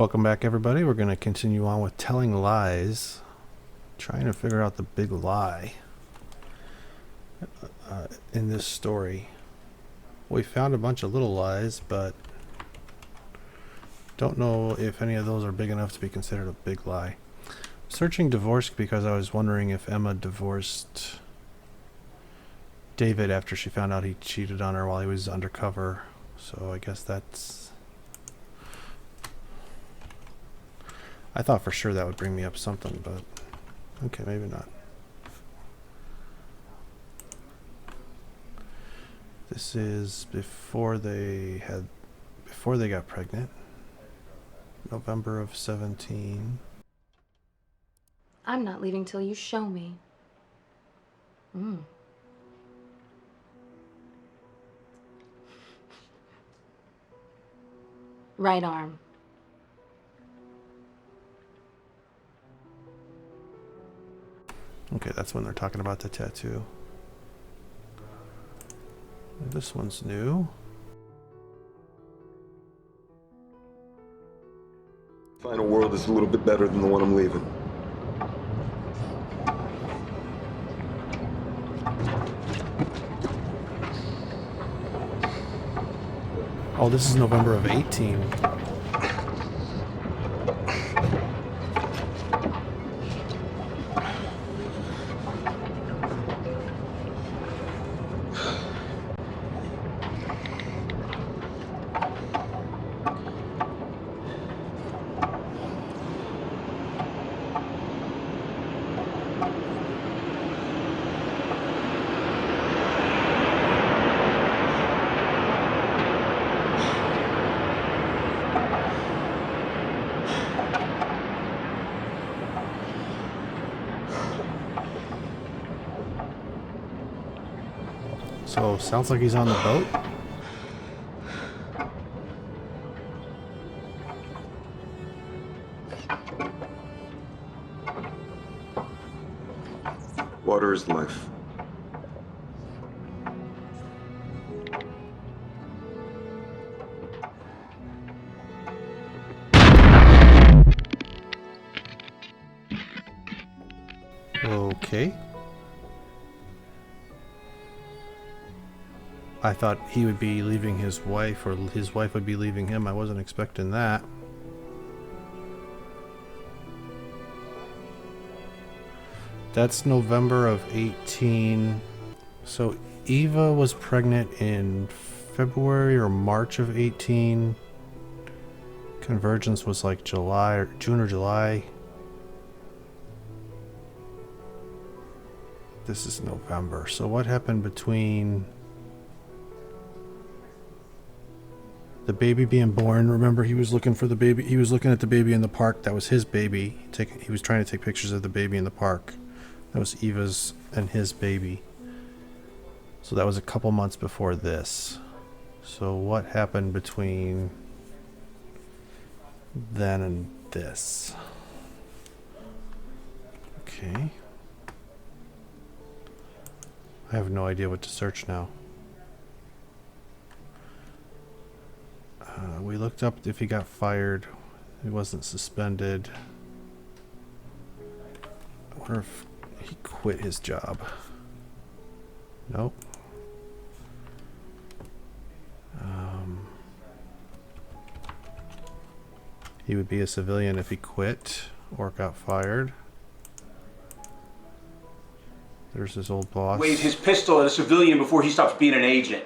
Welcome back, everybody. We're going to continue on with telling lies, trying to figure out the big lie in this story. We found a bunch of little lies, but don't know if any of those are big enough to be considered a big lie. Searching divorce because I was wondering if Emma divorced David after she found out he cheated on her while he was undercover. So I guess that's... I thought for sure that would bring me up something, but okay, maybe not. This is before they got pregnant. November of 17. I'm not leaving till you show me. Right arm. Okay, that's when they're talking about the tattoo. This one's new. Final world is a little bit better than the one I'm leaving. Oh, this is November of 18. So, sounds like he's on the boat. Water is life. Okay. I thought he would be leaving his wife, or his wife would be leaving him. I wasn't expecting that. That's November of 18. So Eva was pregnant in February or March of 18. Convergence was like July, or June or July. This is November. So what happened between the baby being born? Remember, he was looking for the baby. He was looking at the baby in the park. That was his baby. He was trying to take pictures of the baby in the park. That was Eva's and his baby. So that was a couple months before this. So what happened between then and this? Okay. I have no idea what to search now. We looked up if he got fired. He wasn't suspended. I wonder if he quit his job. Nope. He would be a civilian if he quit or got fired. There's his old boss. Wave his pistol at a civilian before he stops being an agent.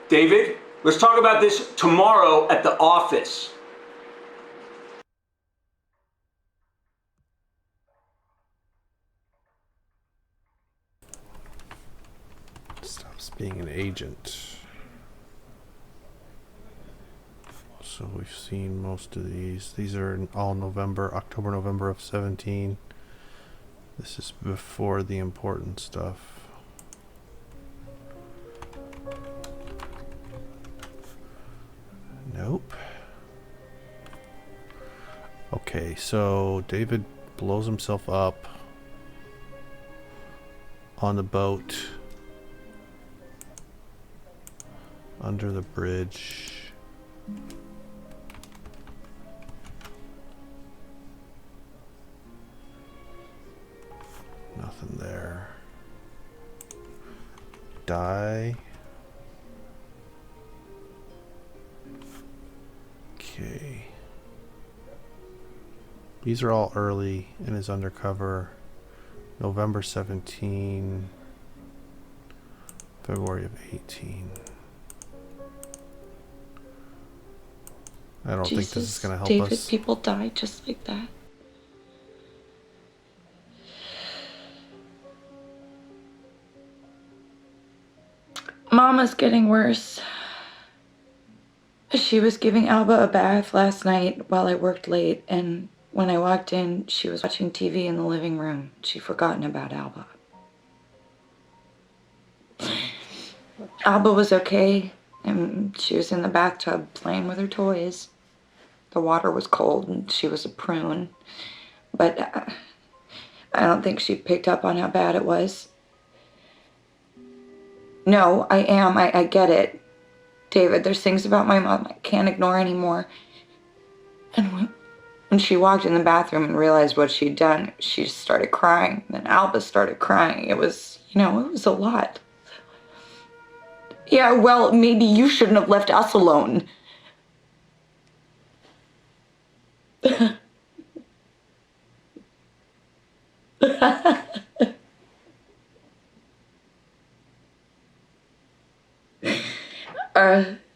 David, let's talk about this tomorrow at the office. Stops being an agent. So we've seen most of these. These are all October, November of 17. This is before the important stuff. Nope. Okay, so David blows himself up on the boat Under the bridge. Nothing there. Die. Okay. These are all early in his undercover. November 17. February of 18. I don't think this is going to help David, us. people die just like that. Mama's getting worse. She was giving Alba a bath last night while I worked late, and when I walked in, she was watching TV in the living room. She'd forgotten about Alba. Alba was okay, and she was in the bathtub playing with her toys. The water was cold, and she was a prune. But I don't think she picked up on how bad it was. No, I am. I get it. David, there's things about my mom I can't ignore anymore. And when she walked in the bathroom and realized what she'd done, she just started crying. Then Alba started crying. It was, it was a lot. Yeah, well, maybe you shouldn't have left us alone.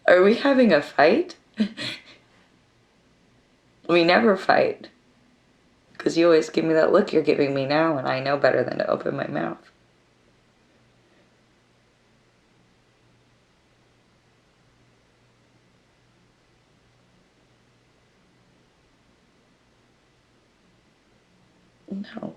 Are we having a fight? We never fight. Because you always give me that look you're giving me now, and I know better than to open my mouth. No.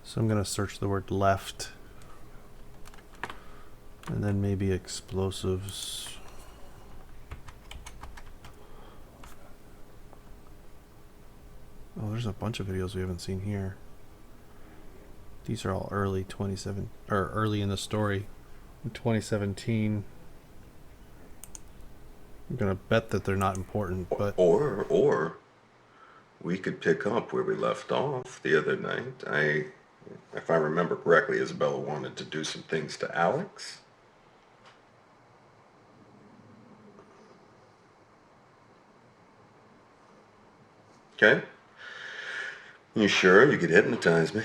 So I'm going to search the word left. And then maybe explosives. Oh, there's a bunch of videos we haven't seen here. These are all early 27 or early in the story in 2017. I'm gonna bet that they're not important, but Or we could pick up where we left off the other night. If I remember correctly, Isabella wanted to do some things to Alex. Okay? You sure you could hypnotize me?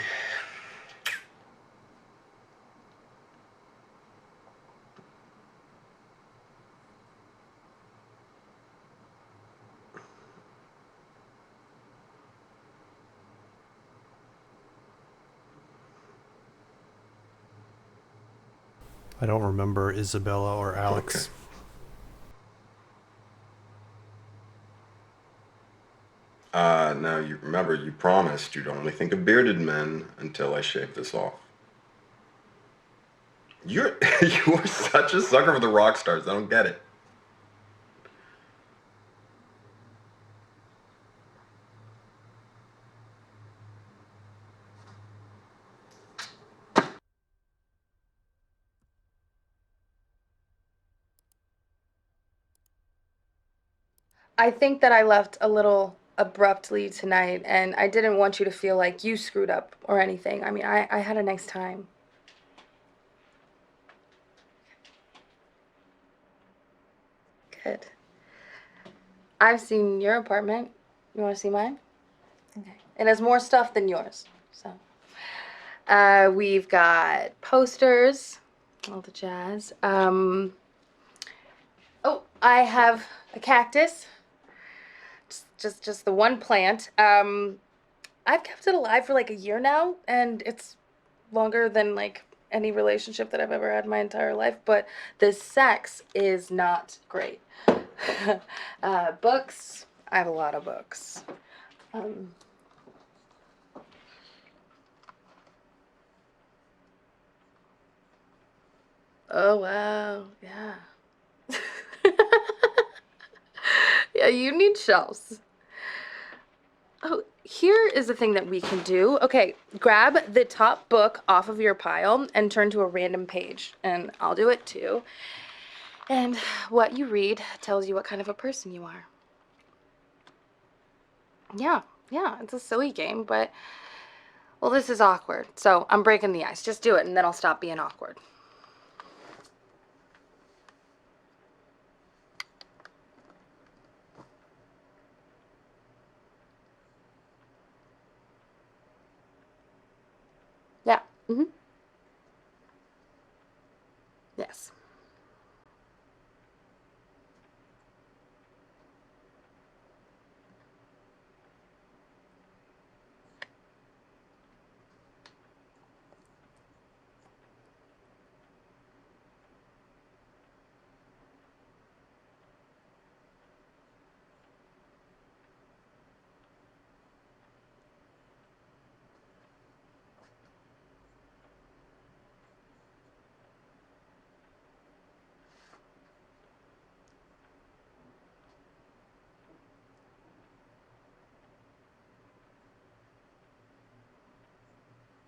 I don't remember Isabella or Alex. Okay. Now you remember you promised you'd only think of bearded men until I shave this off. You're you're such a sucker for the rock stars. I don't get it. I think that I left a little abruptly tonight, and I didn't want you to feel like you screwed up or anything. I mean, I had a nice time. Good. I've seen your apartment. You want to see mine? Okay. It has more stuff than yours. So, we've got posters, all the jazz. Oh, I have a cactus. Just the one plant. I've kept it alive for like a year now, and it's longer than like any relationship that I've ever had in my entire life, but the sex is not great. Books, I have a lot of books. Oh wow, yeah. Yeah, you need shelves. Oh, here is the thing that we can do. Okay, grab the top book off of your pile and turn to a random page, and I'll do it too. And what you read tells you what kind of a person you are. Yeah, yeah, it's a silly game, but, well, this is awkward, so I'm breaking the ice. Just do it, and then I'll stop being awkward. Yeah, yes.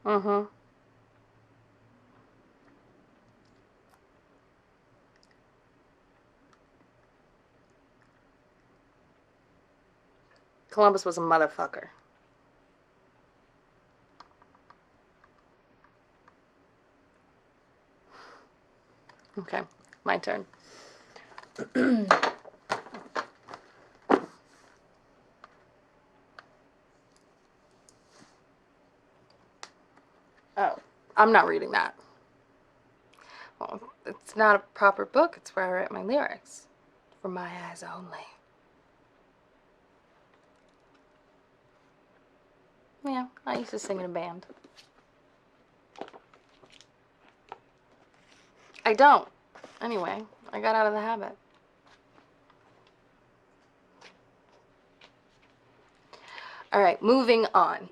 Mm-hmm. Columbus was a motherfucker. Okay, my turn. Oh, I'm not reading that. Well, it's not a proper book. It's where I write my lyrics. For my eyes only. Yeah, I used to sing in a band. I don't. Anyway, I got out of the habit. All right, moving on.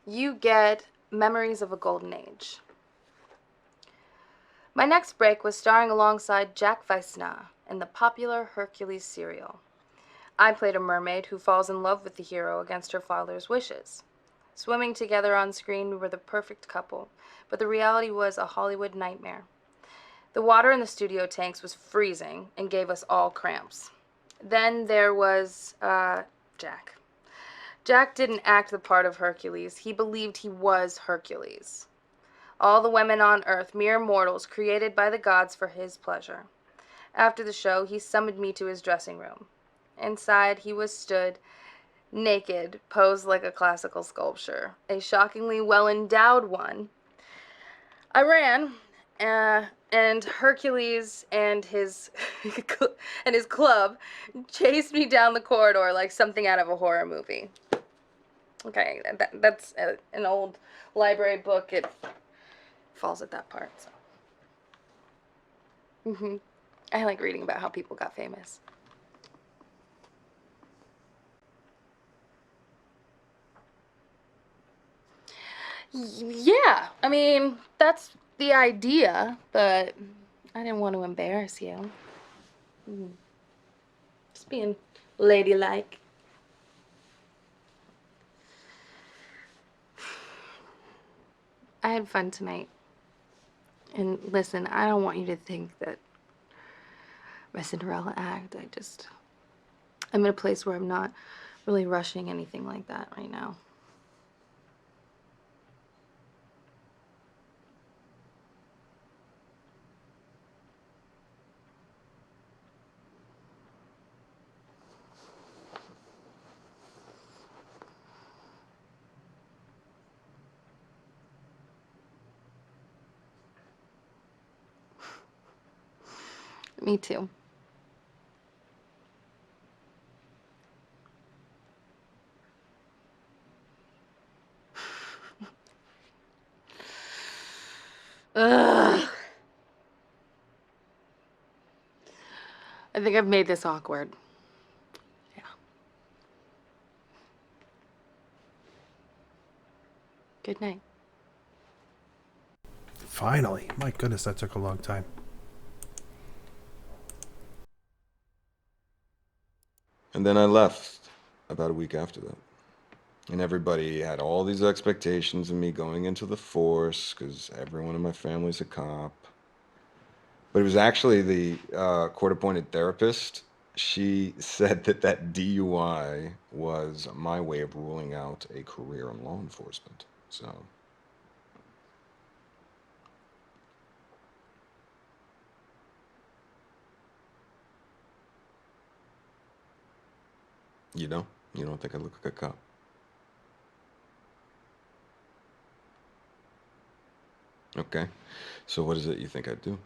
You get Memories of a Golden Age. My next break was starring alongside Jack Weissna in the popular Hercules serial. I played a mermaid who falls in love with the hero against her father's wishes. Swimming together on screen, we were the perfect couple, but the reality was a Hollywood nightmare. The water in the studio tanks was freezing and gave us all cramps. Then there was, Jack. Jack didn't act the part of Hercules. He believed he was Hercules. All the women on earth, mere mortals created by the gods for his pleasure. After the show, he summoned me to his dressing room. Inside, he was stood, naked, posed like a classical sculpture, a shockingly well-endowed one. I ran, and Hercules and his and his club chased me down the corridor like something out of a horror movie. Okay, that's an old library book. It falls at that part. So. I like reading about how people got famous. Yeah, I mean, that's the idea, but I didn't want to embarrass you. Just being ladylike. I had fun tonight. And listen, I don't want you to think that my Cinderella act, I'm in a place where I'm not really rushing anything like that right now. Me too. Ugh. I think I've made this awkward. Yeah. Good night. Finally. My goodness, that took a long time. And then I left about a week after that. And everybody had all these expectations of me going into the force because everyone in my family's a cop. But it was actually the court-appointed therapist. She said that that DUI was my way of ruling out a career in law enforcement. So, you know, you don't think I look like a cop? Okay. So what is it you think I'd do?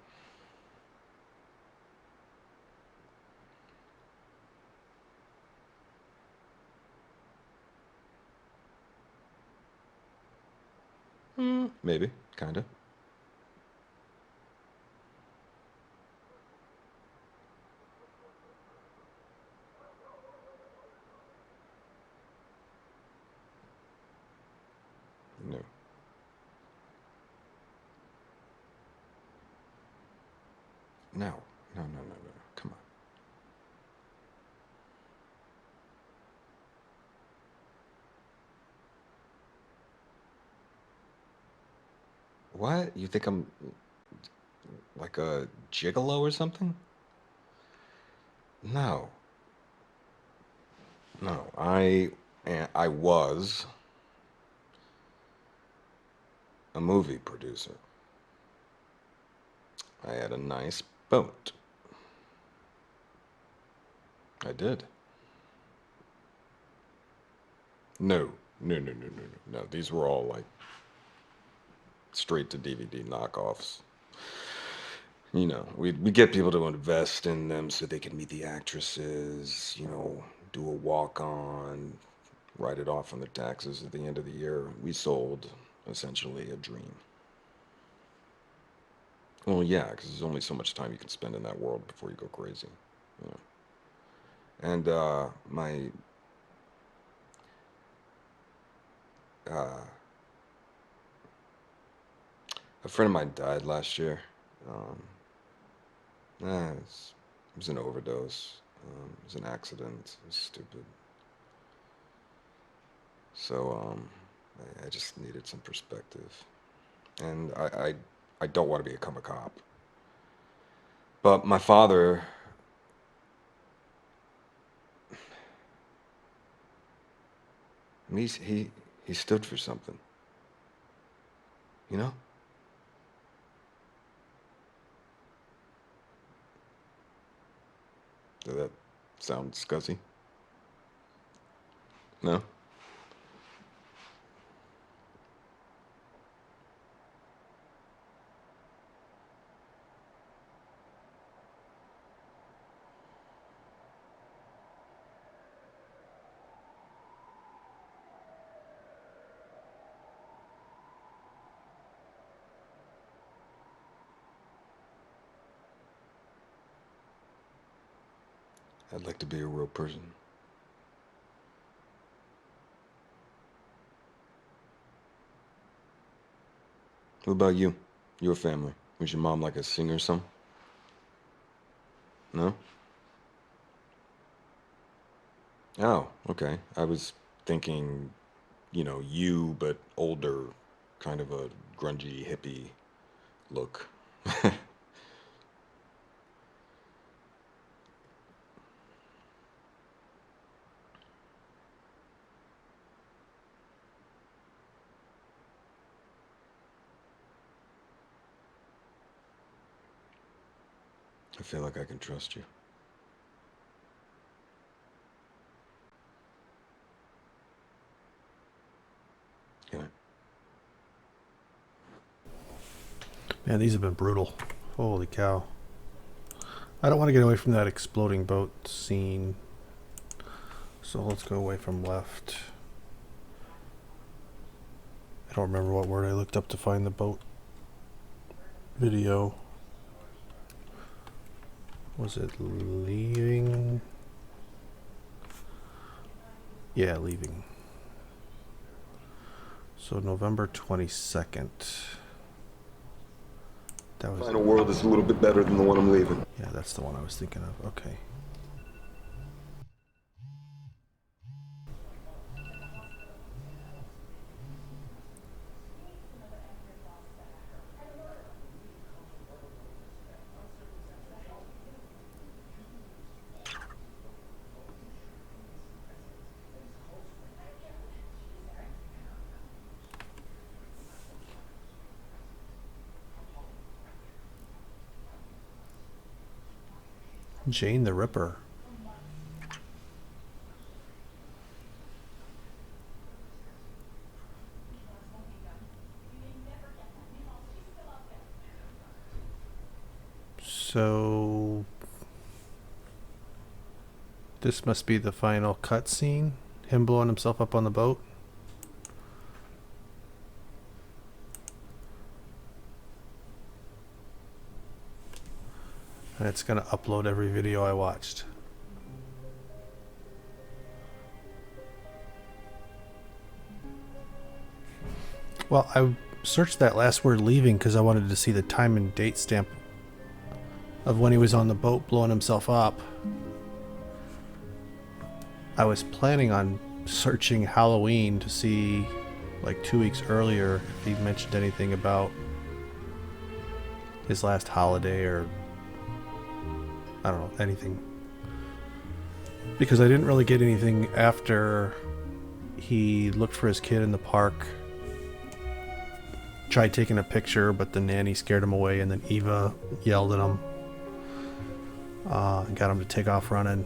Maybe, kinda. No. No. No, no, no, no. Come on. What? You think I'm like a gigolo or something? No. No. I was a movie producer. I had a nice boat. I did. No. No, no, no, no, no. No, these were all like straight to DVD knockoffs. You know, we get people to invest in them so they can meet the actresses, you know, do a walk-on, write it off on their taxes at the end of the year. We sold essentially a dream. Well, yeah, because there's only so much time you can spend in that world before you go crazy. You know? And uh, a friend of mine died last year. It was an overdose. It was an accident. It was stupid. So I just needed some perspective. And I don't want to become a cop. But my father, he stood for something. You know? Does that sound scuzzy? No? I'd like to be a real person. What about you? Your family? Was your mom like a singer or something? No? Oh, okay. I was thinking, you know, you, but older, kind of a grungy hippie look. I feel like I can trust you. Can I? Man, these have been brutal. Holy cow. I don't want to get away from that exploding boat scene. So let's go away from left. I don't remember what word I looked up to find the boat video. Was it leaving? Yeah, leaving. So November 22nd. That was Final world is a little bit better than the one I'm leaving. Yeah, that's the one I was thinking of. Okay. Jane the Ripper. So this must be the final cutscene. Him blowing himself up on the boat. And it's gonna upload every video I watched. Well, I searched that last word leaving because I wanted to see the time and date stamp of when he was on the boat blowing himself up. I was planning on searching Halloween to see, like 2 weeks earlier, if he mentioned anything about his last holiday or I don't know, anything. Because I didn't really get anything after he looked for his kid in the park. Tried taking a picture, but the nanny scared him away, and then Eva yelled at him. And got him to take off running.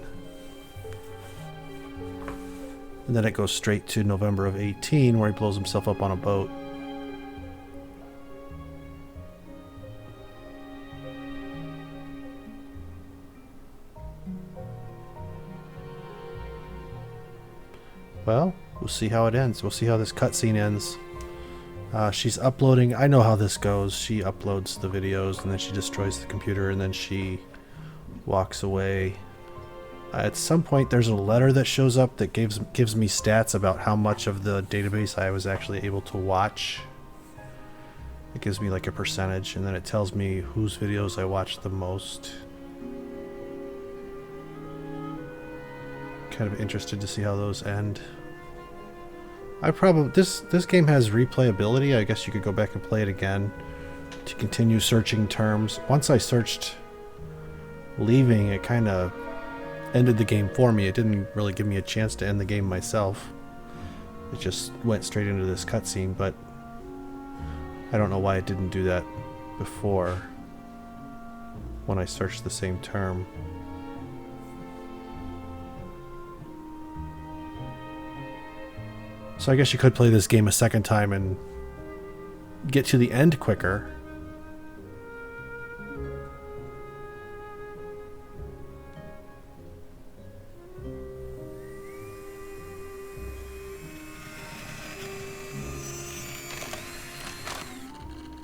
And then it goes straight to November of 18, where he blows himself up on a boat. Well, we'll see how it ends. We'll see how this cutscene ends. She's uploading. I know how this goes. She uploads the videos and then she destroys the computer and then she walks away. At some point, there's a letter that shows up that gives me stats about how much of the database I was actually able to watch. It gives me like a percentage, and then it tells me whose videos I watched the most. Kind of interested to see how those end. I probably this game has replayability. I guess you could go back and play it again to continue searching terms. Once I searched leaving, it kind of ended the game for me. It didn't really give me a chance to end the game myself. It just went straight into this cutscene, but I don't know why it didn't do that before when I searched the same term. So I guess you could play this game a second time and get to the end quicker.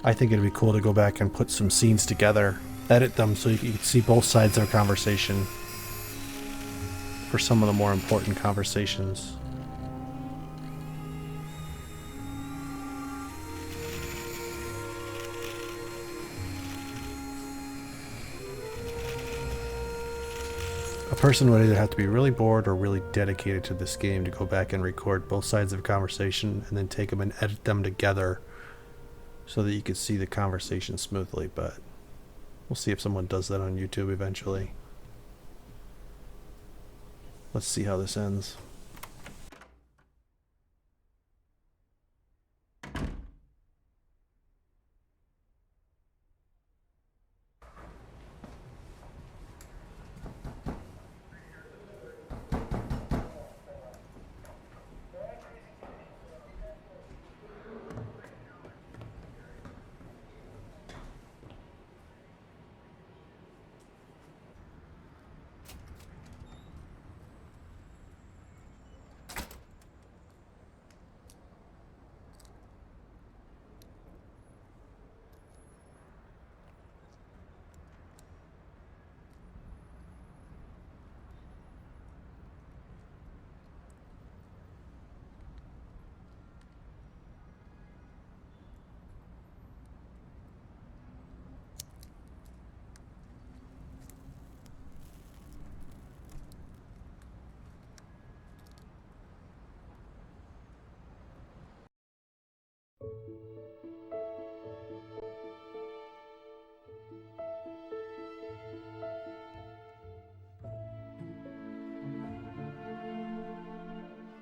I think it'd be cool to go back and put some scenes together, edit them so you can see both sides of a conversation for some of the more important conversations. A person would either have to be really bored or really dedicated to this game to go back and record both sides of a conversation and then take them and edit them together so that you could see the conversation smoothly, but we'll see if someone does that on YouTube eventually. Let's see how this ends.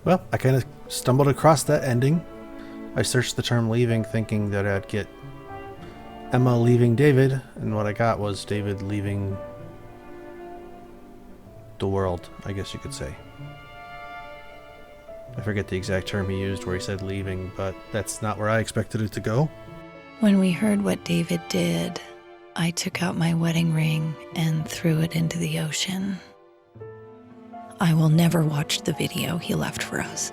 Well, I kind of stumbled across that ending. I searched the term leaving thinking that I'd get Emma leaving David, and what I got was David leaving the world, I guess you could say. I forget the exact term he used where he said leaving, but that's not where I expected it to go. When we heard what David did, I took out my wedding ring and threw it into the ocean. I will never watch the video he left for us.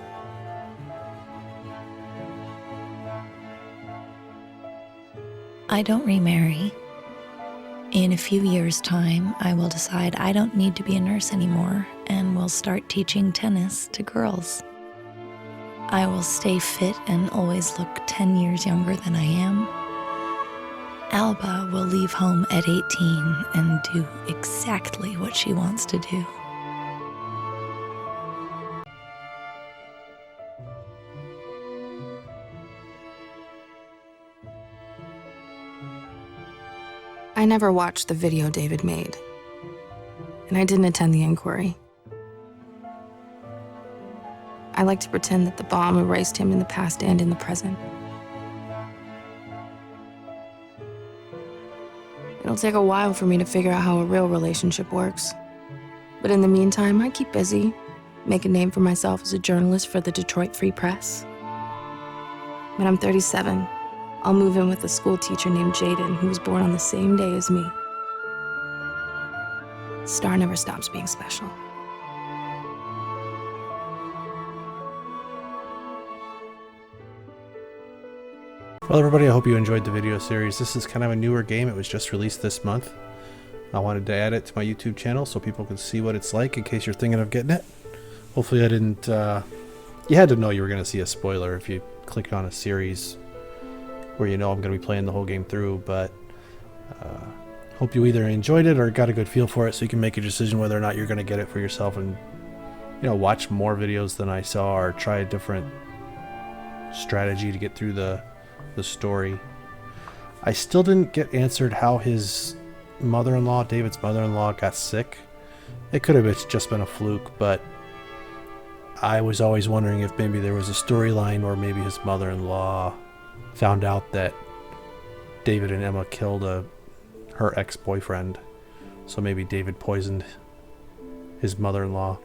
I don't remarry. In a few years' time, I will decide I don't need to be a nurse anymore and will start teaching tennis to girls. I will stay fit and always look 10 years younger than I am. Alba will leave home at 18 and do exactly what she wants to do. I never watched the video David made, and I didn't attend the inquiry. I like to pretend that the bomb erased him in the past and in the present. It'll take a while for me to figure out how a real relationship works. But in the meantime, I keep busy, make a name for myself as a journalist for the Detroit Free Press. When I'm 37, I'll move in with a school teacher named Jaden who was born on the same day as me. Star never stops being special. Well, everybody, I hope you enjoyed the video series. This is kind of a newer game. It was just released this month. I wanted to add it to my YouTube channel so people can see what it's like in case you're thinking of getting it. Hopefully I didn't... you had to know you were going to see a spoiler if you clicked on a series where you know I'm going to be playing the whole game through, but hope you either enjoyed it or got a good feel for it so you can make a decision whether or not you're going to get it for yourself and, you know, watch more videos than I saw or try a different strategy to get through the story. I still didn't get answered how his mother-in-law, David's mother-in-law, got sick. It could have just been a fluke, but I was always wondering if maybe there was a storyline where maybe his mother-in-law found out that David and Emma killed her ex-boyfriend. So maybe David poisoned his mother-in-law.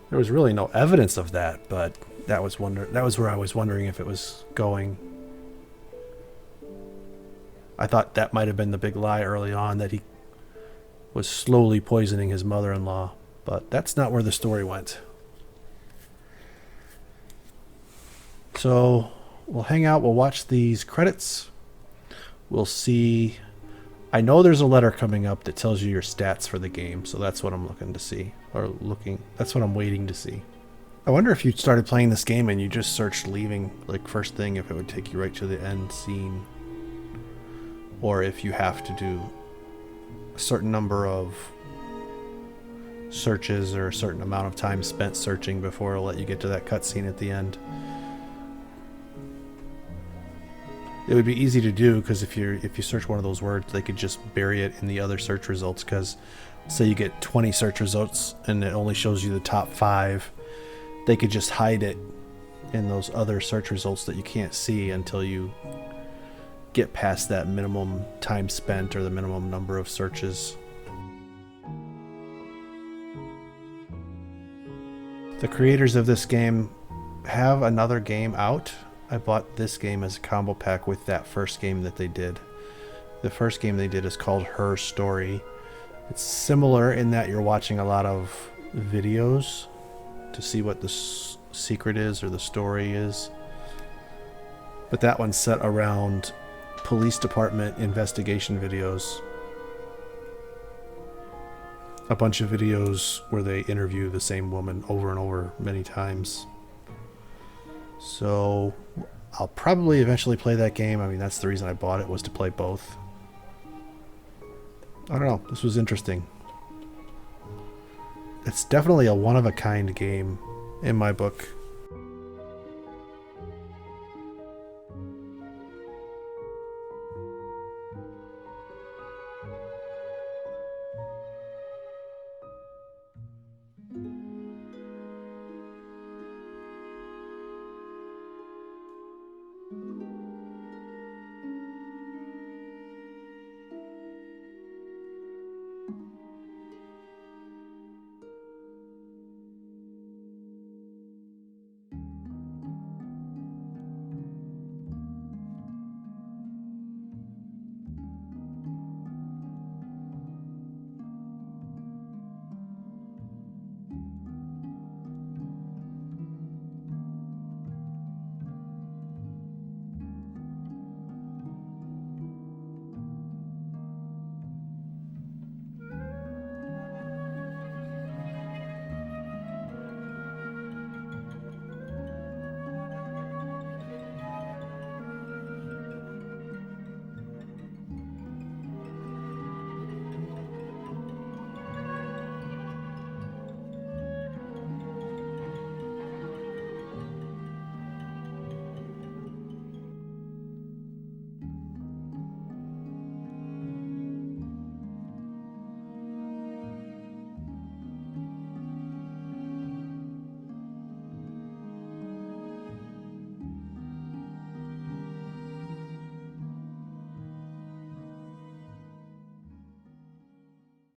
There was really no evidence of that, but that was where I was wondering if it was going. I thought that might have been the big lie early on, that he was slowly poisoning his mother-in-law, but that's not where the story went. So we'll hang out, we'll watch these credits. We'll see. I know there's a letter coming up that tells you your stats for the game, so that's what I'm looking to see. That's what I'm waiting to see. I wonder if you started playing this game and you just searched leaving, like first thing, if it would take you right to the end scene. Or if you have to do a certain number of searches or a certain amount of time spent searching before it'll let you get to that cutscene at the end. It would be easy to do because if you search one of those words, they could just bury it in the other search results. Because say you get 20 search results and it only shows you the top 5, they could just hide it in those other search results that you can't see until you get past that minimum time spent or the minimum number of searches. The creators of this game have another game out. I bought this game as a combo pack with that first game that they did. The first game they did is called Her Story. It's similar in that you're watching a lot of videos to see what the secret is or the story is. But that one's set around police department investigation videos. A bunch of videos where they interview the same woman over and over many times. So I'll probably eventually play that game. I mean, that's the reason I bought it, was to play both. I don't know. This was interesting. It's definitely a one-of-a-kind game in my book.